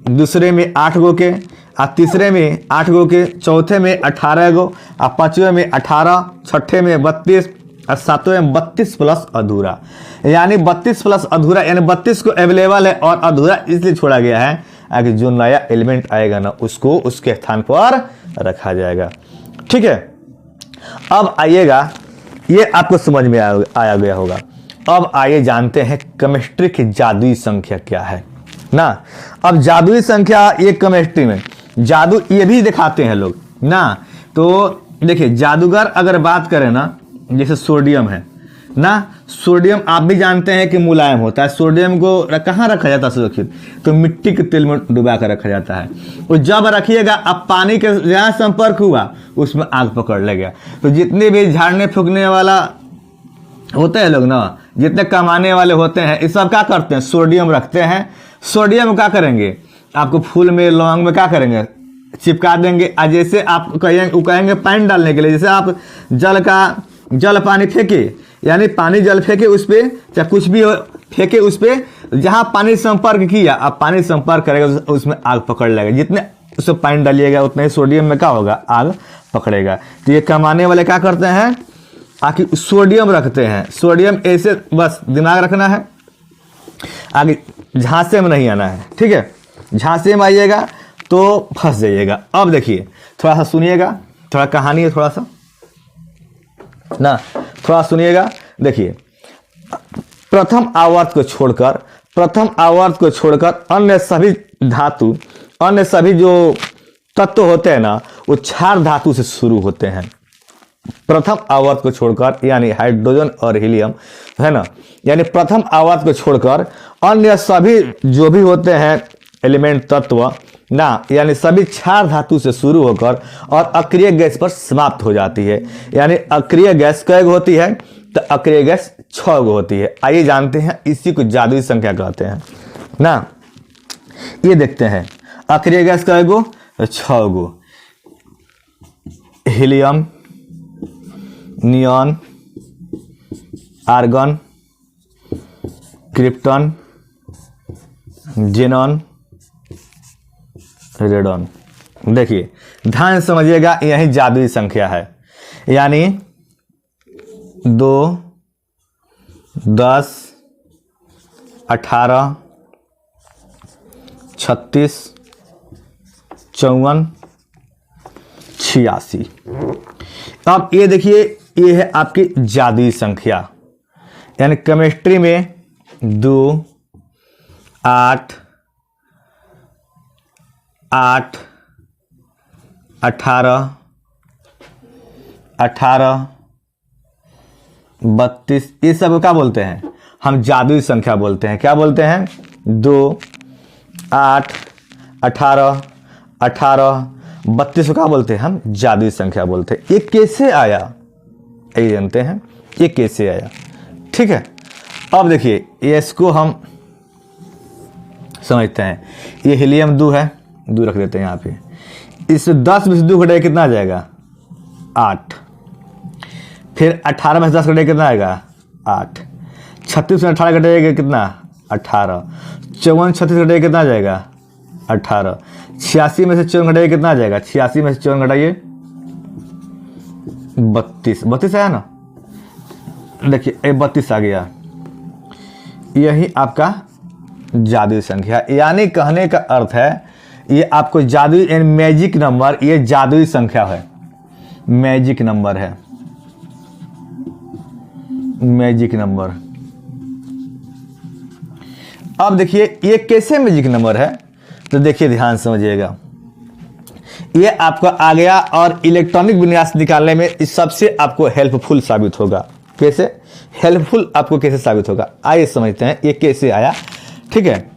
[SPEAKER 1] दूसरे में 8 गो के, और तीसरे में 8 गो के, चौथे में 18 गो, और पांचवे में 18, छठे में 32, और सातवें में 32 प्लस अधूरा। यानी 32 प्लस अधूरा, यानी 32 को अवेलेबल है और अधूरा इसलिए छोड़ा गया है कि जो नया एलिमेंट आएगा ना उसको उसके स्थान पर रखा जाएगा। ठीक है, अब आइएगा, ये आपको समझ में आया गया होगा। अब आइए जानते हैं केमिस्ट्री की जादुई संख्या क्या है ना। अब जादुई संख्या ये केमिस्ट्री में जादू ये भी दिखाते हैं लोग ना। तो देखिए जादूगर अगर बात करें ना, जैसे सोडियम है ना, सोडियम आप भी जानते हैं कि मुलायम होता है। सोडियम को कहाँ रखा जाता है सुरक्षित, तो मिट्टी के तेल में डुबा कर रखा जाता है। और जब रखिएगा, अब पानी के जहाँ संपर्क हुआ उसमें आग पकड़ लेगा। तो जितने भी झाड़ने फूकने वाला होते हैं लोग ना, जितने कमाने वाले होते हैं, ये सब क्या करते हैं, सोडियम रखते हैं। सोडियम क्या करेंगे, आपको फूल में लौंग में क्या करेंगे, चिपका देंगे। और जैसे आप कहेंगे पानी डालने के लिए, जैसे आप जल पानी फेंके, यानी पानी जल फेंके उस पर, चाहे कुछ भी हो फेंके उस पर, जहाँ पानी संपर्क किया, अब पानी संपर्क करेगा उसमें आग पकड़ लेगा। जितने उसमें पानी डालिएगा उतने ही सोडियम में क्या होगा, आग पकड़ेगा। तो ये कमाने वाले क्या करते हैं, आखिर सोडियम रखते हैं। सोडियम ऐसे बस दिमाग रखना है, आगे झांसे में नहीं आना है। ठीक है, झांसे में आइएगा तो फंस जाइएगा। अब देखिए थोड़ा सा सुनिएगा, थोड़ा कहानी है थोड़ा सा ना, थोड़ा सुनिएगा। देखिए प्रथम आवर्त को छोड़कर अन्य सभी धातु, अन्य सभी जो तत्व होते हैं ना, वो क्षार धातु से शुरू होते हैं। प्रथम आवर्त को छोड़कर, यानी हाइड्रोजन और हीलियम है ना, यानी प्रथम आवर्त को छोड़कर अन्य सभी जो भी होते हैं एलिमेंट तत्व ना, यानी सभी क्षार धातु से शुरू होकर और अक्रिय गैस पर समाप्त हो जाती है। यानी अक्रिय गैस कै गो होती है, तो अक्रिय गैस 6 गो होती है। आइए जानते हैं, इसी को जादुई संख्या कहते हैं ना। ये देखते हैं अक्रिय गैस कै गो, 6 गो। Helium, neon, argon, krypton, xenon, radon. देखिए ध्यान समझिएगा, यही जादुई संख्या है। यानी 2, 10, 18, 36, 54, 86। अब ये देखिए, ये है आपकी जादुई संख्या, यानी केमिस्ट्री में 2, 8, 8, 18, 18, 32, ये सब क्या बोलते हैं हम? जादुई संख्या बोलते हैं। क्या बोलते हैं? 2, 8, 18, 18, 32 को क्या बोलते हैं हम? जादुई संख्या बोलते हैं। ये कैसे आया, ये जानते हैं ये कैसे आया? ठीक है, अब देखिए इसको हम समझते हैं। ये हीलियम 2 है, 2 रख देते हैं यहाँ पे। इस 10 में से 2 घटाए कितना आ जाएगा? 8। फिर 18 में से 10 घटाए कितना आएगा? 8। 36 में 18 घटाएगा कितना? 18। 54 36 घटाइए कितना आ जाएगा? 18। 86 में से 54 घटाइए कितना आ जाएगा? 86 में से 54 घटाइए 32। 32 आया ना? देखिए 32 आ गया। यही आपका जादुई संख्या, यानी कहने का अर्थ है ये आपको जादुई एंड मैजिक नंबर, ये जादुई संख्या है, मैजिक नंबर है, मैजिक नंबर। अब देखिए ये कैसे मैजिक नंबर है, तो देखिए ध्यान समझिएगा। ये आपको आ गया और इलेक्ट्रॉनिक विन्यास निकालने में इस सबसे आपको हेल्पफुल साबित होगा। कैसे हेल्पफुल आपको कैसे साबित होगा, आइए समझते हैं ये कैसे आया। ठीक है,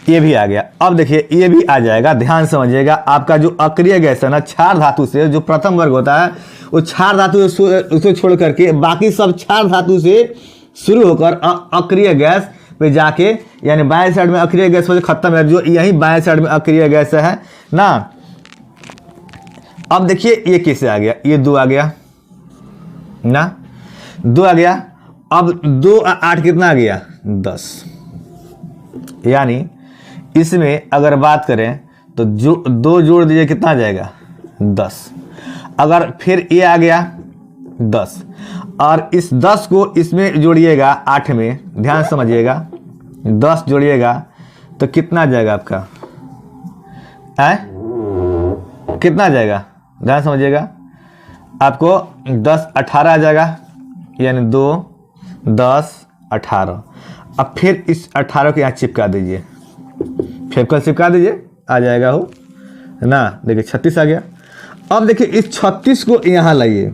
[SPEAKER 1] ये भी आ गया। अब देखिए ये भी आ जाएगा, ध्यान समझिएगा। आपका जो अक्रिय गैस है ना, क्षार धातु से जो प्रथम वर्ग होता है, वो क्षार धातु उसको छोड़ करके बाकी सब क्षार धातु से शुरू होकर अक्रिय गैस पे जाके, यानी बाएं साइड में अक्रिय गैस हो खत्म है, जो यही बाएं साइड में अक्रिय गैस है ना। अब देखिए ये कैसे आ गया, ये 2 आ गया ना, 2 आ गया। अब 2 8 कितना आ गया? 10। यानी इसमें अगर बात करें तो जो 2 जोड़ दीजिए कितना आ जाएगा? 10। अगर फिर ये आ गया 10 और इस 10 को इसमें जोड़िएगा 8 में, ध्यान समझिएगा, 10 जोड़िएगा तो कितना आ जाएगा आपका? कितना आ जाएगा? ध्यान समझिएगा, आपको 10 18 आ जाएगा, यानी 2 10 18। अब फिर इस 18 को यहाँ चिपका दीजिए, फेविकोल चिपका दीजिए, आ जाएगा हो ना। देखिए 36 आ गया। अब देखिए इस 36 को यहाँ लाइए,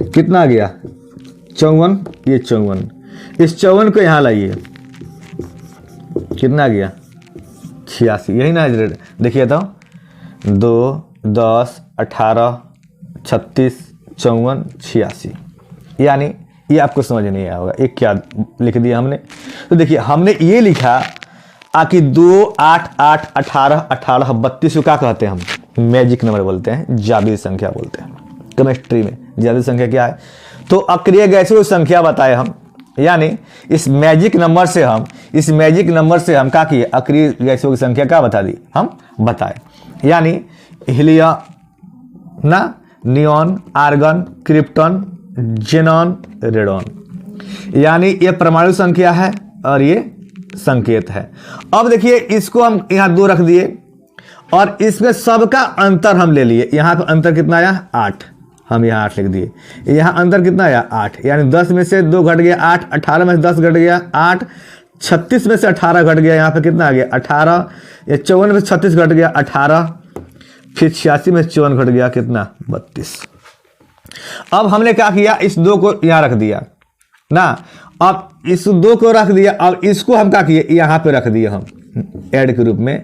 [SPEAKER 1] कितना आ गया? 54। ये 54, इस 54 को यहाँ लाइए, कितना आ गया? 86। यही ना, देखिए तो 2 10 18 36 54 86। यानी ये आपको समझ नहीं आया होगा ये क्या लिख दिया हमने। तो देखिए हमने ये लिखा कि 2 8 8 18 18 32 को क्या कहते हैं हम? मैजिक नंबर बोलते हैं, जादुई संख्या बोलते हैं। केमिस्ट्री में जादुई संख्या क्या है? तो अक्रिय गैसों की संख्या बताए हम, यानी इस मैजिक नंबर से हम क्या किए? अक्रिय गैसों की संख्या क्या बता दी? हम बताए। यानी हीलियम ना, neon, argon, krypton, xenon, radon, यानी ये परमाणु संख्या है और ये संकेत है। अब देखिए इसको हम यहाँ 2 रख दिए और इसमें सबका अंतर हम ले लिए। यहाँ पे अंतर कितना आया? 8। हम यहाँ 8 लिख दिए। यहाँ अंतर कितना आया? 8। यानी 10 में से 2 घट गया 8, 18 में से 10 घट गया 8, 36 में से 18 घट गया, यहाँ पे कितना आ गया? 18। या 54 में से 36 घट गया 18, फिर 86 में से 54 घट गया कितना? 32। अब हमने क्या किया? इस 2 को यहाँ रख दिया ना, अब इस 2 को रख दिया, अब इसको हम क्या किए? यहाँ पे रख दिया हम ऐड के रूप में।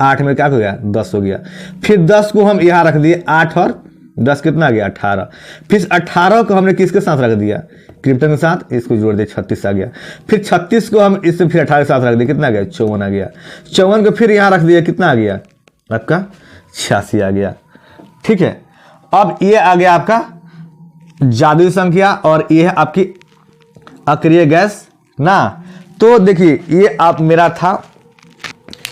[SPEAKER 1] 8 में क्या हो गया? 10 हो गया। फिर 10 को हम यहाँ रख दिए, 8 और 10 कितना आ गया? 18। फिर 18 को हमने किसके साथ रख दिया? क्रिप्टन के साथ, इसको जोड़ दिया 36 आ गया। फिर 36 को हम इससे फिर 18 के साथ रख दिया, कितना आ गया? 54 आ गया। 54 को फिर यहाँ रख दिया, कितना आ गया? आपका 86 आ गया। ठीक है, अब ये आ गया आपका जादुई संख्या और ये है आपकी अक्रिय गैस ना। तो देखिए ये आप मेरा था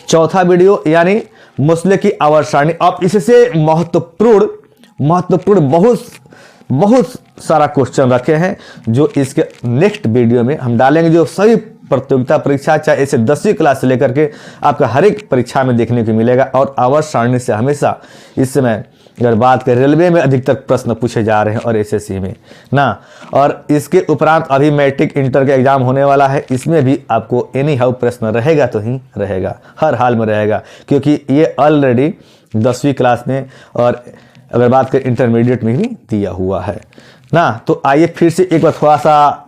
[SPEAKER 1] चौथा वीडियो, यानी मोसले की आवर्त सारणी। अब इससे महत्वपूर्ण बहुत बहुत सारा क्वेश्चन रखे हैं जो इसके नेक्स्ट वीडियो में हम डालेंगे, जो सभी प्रतियोगिता परीक्षा चाहे इसे 10वीं क्लास से लेकर के आपका हर एक परीक्षा में देखने को मिलेगा। और आवर्त सारणी से हमेशा इस समय अगर बात करें रेलवे में अधिकतर प्रश्न पूछे जा रहे हैं और एसएससी में ना। और इसके उपरांत अभी मैट्रिक इंटर का एग्जाम होने वाला है, इसमें भी आपको एनी हाउ प्रश्न रहेगा तो ही रहेगा, हर हाल में रहेगा, क्योंकि ये ऑलरेडी 10वीं क्लास में और अगर बात करें इंटरमीडिएट में भी दिया हुआ है ना। तो आइए फिर से एक बार थोड़ा सा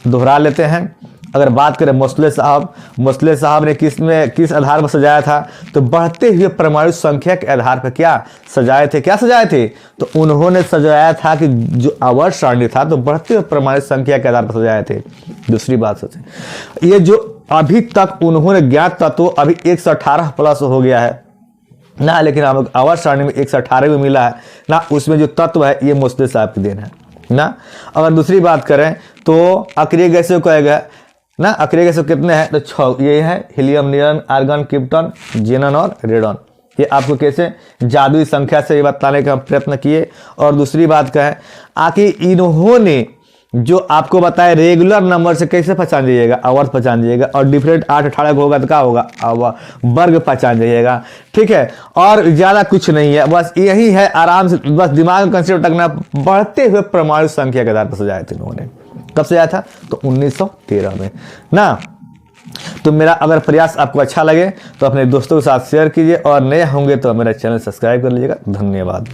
[SPEAKER 1] दोहरा लेते हैं। अगर बात करें मोस्ले साहब ने किस आधार पर सजाया था, तो बढ़ते हुए परमाणु संख्या के आधार पर क्या सजाए थे, तो उन्होंने सजाया था कि जो आवर्त सारणी था तो बढ़ते हुए परमाणु संख्या के आधार पर सजाए थे। दूसरी बात सोचें, ये जो अभी तक उन्होंने ज्ञात तत्व अभी 118 प्लस हो गया है ना, लेकिन आवर्त सारणी में 118 भी मिला है ना, उसमें जो तत्व है ये मोस्ले साहब की देन है ना। अगर दूसरी बात करें तो अक्रिय गैसों कहेगा ना, अक्रिय गैसों कितने हैं, तो 6 ये है हीलियम, नियॉन, आर्गन, क्रिप्टॉन, जेनन और रेडॉन। ये आपको कैसे जादुई संख्या से ये बताने का प्रयत्न किए। और दूसरी बात क्या है, आखिर इन्होंने जो आपको बताया रेगुलर नंबर से कैसे पहचान जाइएगा, आवर्त पहचान जाइएगा, और डिफरेंट 8-18 होगा तो क्या होगा, वर्ग पहचान जाइएगा, ठीक है। और ज़्यादा कुछ नहीं है, बस यही है, आराम से बस दिमाग में कंसेप्ट रखना। बढ़ते हुए परमाणु संख्या के आधार पर सजाए थे इन्होंने। कब सजाया था, तो 1913 में ना। तो मेरा अगर प्रयास आपको अच्छा लगे तो अपने दोस्तों के साथ शेयर कीजिए, और नए होंगे तो मेरा चैनल सब्सक्राइब कर लीजिएगा। धन्यवाद।